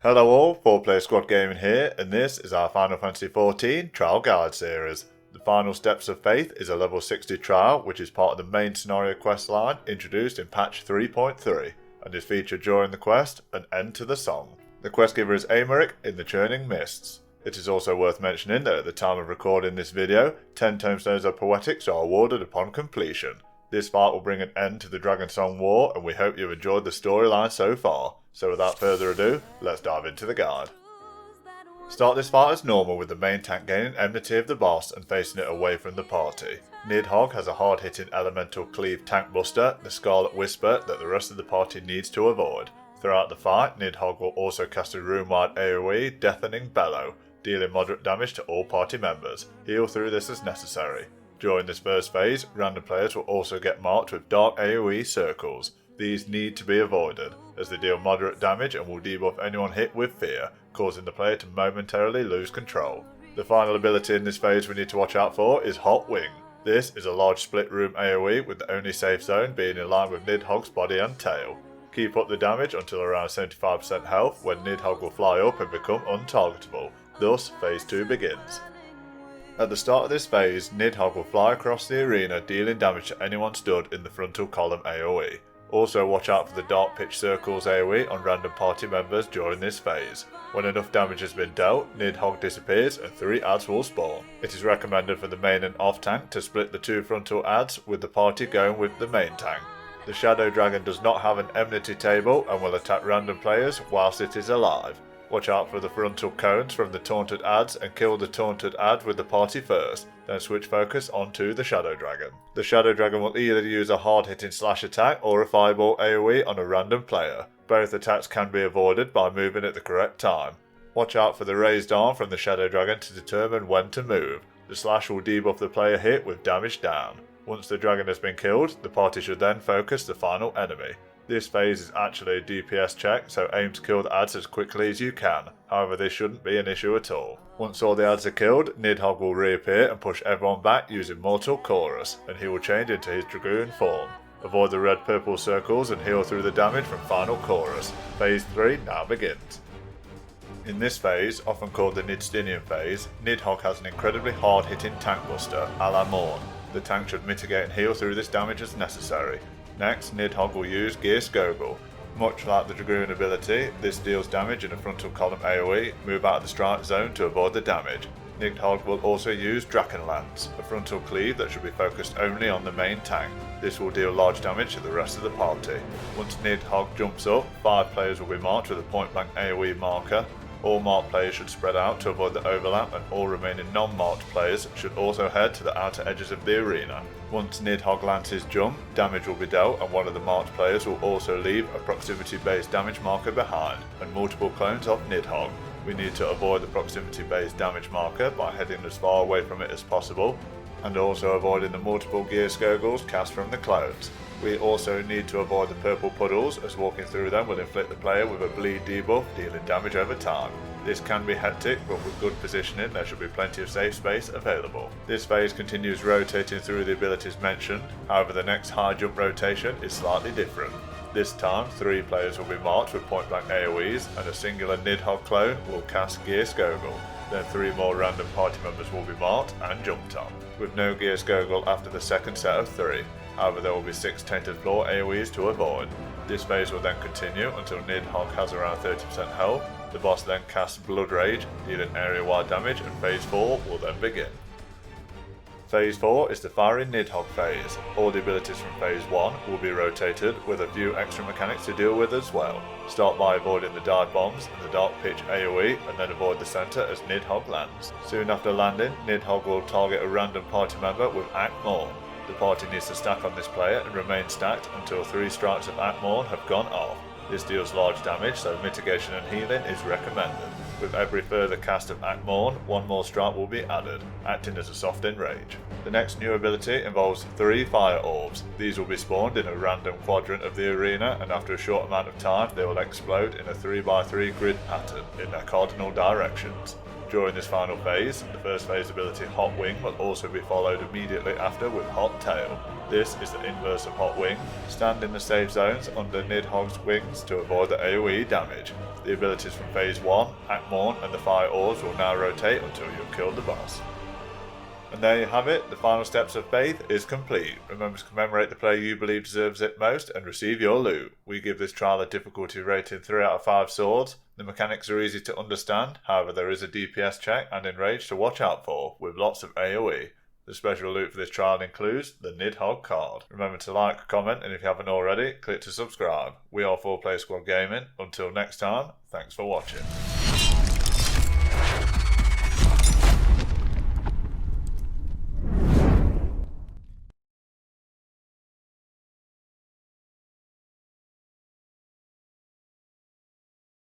Hello all, 4-Player Squad Gaming here, and this is our Final Fantasy XIV Trial Guide series. The Final Steps of Faith is a level 60 trial which is part of the main scenario quest line introduced in patch 3.3 and is featured during the quest An End to the Song. The quest giver is Americ in the Churning Mists. It is also worth mentioning that at the time of recording this video, 10 Tomestones of Poetics are awarded upon completion. This fight will bring an end to the Dragon Song War, and we hope you've enjoyed the storyline so far. So without further ado, let's dive into the guide. Start this fight as normal with the main tank gaining enmity of the boss and facing it away from the party. Nidhogg has a hard-hitting elemental cleave tank buster, the Scarlet Whisper, that the rest of the party needs to avoid. Throughout the fight, Nidhogg will also cast a room-wide AoE, Deafening Bellow, dealing moderate damage to all party members. Heal through this as necessary. During this first phase, random players will also get marked with dark AoE circles. These need to be avoided, as they deal moderate damage and will debuff anyone hit with fear, causing the player to momentarily lose control. The final ability in this phase we need to watch out for is Hot Wing. This is a large split room AoE with the only safe zone being in line with Nidhogg's body and tail. Keep up the damage until around 75% health when Nidhogg will fly up and become untargetable. Thus, phase 2 begins. At the start of this phase, Nidhogg will fly across the arena dealing damage to anyone stood in the frontal column AoE. Also watch out for the Dark Pitch Circles AoE on random party members during this phase. When enough damage has been dealt, Nidhogg disappears and 3 adds will spawn. It is recommended for the main and off tank to split the 2 frontal adds, with the party going with the main tank. The Shadow Dragon does not have an enmity table and will attack random players whilst it is alive. Watch out for the frontal cones from the taunted adds and kill the taunted add with the party first, then switch focus onto the Shadow Dragon. The Shadow Dragon will either use a hard-hitting slash attack or a fireball AoE on a random player. Both attacks can be avoided by moving at the correct time. Watch out for the raised arm from the Shadow Dragon to determine when to move. The slash will debuff the player hit with damage down. Once the dragon has been killed, the party should then focus the final enemy. This phase is actually a DPS check, so aim to kill the adds as quickly as you can, however this shouldn't be an issue at all. Once all the adds are killed, Nidhogg will reappear and push everyone back using Mortal Chorus, and he will change into his Dragoon form. Avoid the red-purple circles and heal through the damage from Final Chorus. Phase 3 now begins. In this phase, often called the Estinien phase, Nidhogg has an incredibly hard-hitting tank buster, a la Morn. The tank should mitigate and heal through this damage as necessary. Next, Nidhogg will use Gear Skogul. Much like the Dragoon ability, this deals damage in a frontal column AoE, move out of the strike zone to avoid the damage. Nidhogg will also use Drakenlance, a frontal cleave that should be focused only on the main tank. This will deal large damage to the rest of the party. Once Nidhogg jumps up, 5 players will be marked with a point-blank AoE marker. All marked players should spread out to avoid the overlap, and all remaining non-marked players should also head to the outer edges of the arena. Once Nidhogg lands his jump, damage will be dealt and one of the marked players will also leave a proximity-based damage marker behind, and multiple clones of Nidhogg. We need to avoid the proximity-based damage marker by heading as far away from it as possible, and also avoiding the multiple Gear Skoguls cast from the clones. We also need to avoid the purple puddles, as walking through them will inflict the player with a bleed debuff, dealing damage over time. This can be hectic, but with good positioning there should be plenty of safe space available. This phase continues rotating through the abilities mentioned, however the next high jump rotation is slightly different. This time 3 players will be marked with point blank AoEs and a singular Nidhogg clone will cast Gear Skogul. Then 3 more random party members will be marked and jumped on, with no Gear Skogul after the second set of 3. However, there will be 6 Tainted Floor AoEs to avoid. This phase will then continue until Nidhogg has around 30% health. The boss then casts Blood Rage, dealing area-wide damage, and phase 4 will then begin. Phase 4 is the Fiery Nidhogg phase. All the abilities from phase 1 will be rotated, with a few extra mechanics to deal with as well. Start by avoiding the dive bombs and the Dark Pitch AoE, and then avoid the centre as Nidhogg lands. Soon after landing, Nidhogg will target a random party member with Act Morn. The party needs to stack on this player and remain stacked until 3 strikes of Act Morn have gone off. This deals large damage, so mitigation and healing is recommended. With every further cast of Act Morn, 1 more strike will be added, acting as a soft enrage. The next new ability involves 3 fire orbs. These will be spawned in a random quadrant of the arena, and after a short amount of time they will explode in a 3x3 grid pattern in their cardinal directions. During this final phase, the first phase ability Hot Wing will also be followed immediately after with Hot Tail. This is the inverse of Hot Wing. Stand in the safe zones under Nidhogg's wings to avoid the AoE damage. The abilities from phase 1, Akmorn and the Fire Orbs will now rotate until you have killed the boss. And there you have it, the final steps of Faith is complete. Remember to commemorate the player you believe deserves it most and receive your loot. We give this trial a difficulty rating 3 out of 5 swords. The mechanics are easy to understand, however there is a DPS check and enrage to watch out for, with lots of AoE. The special loot for this trial includes the Nidhogg card. Remember to like, comment, and if you haven't already, click to subscribe. We are 4Player Squad Gaming. Until next time, thanks for watching.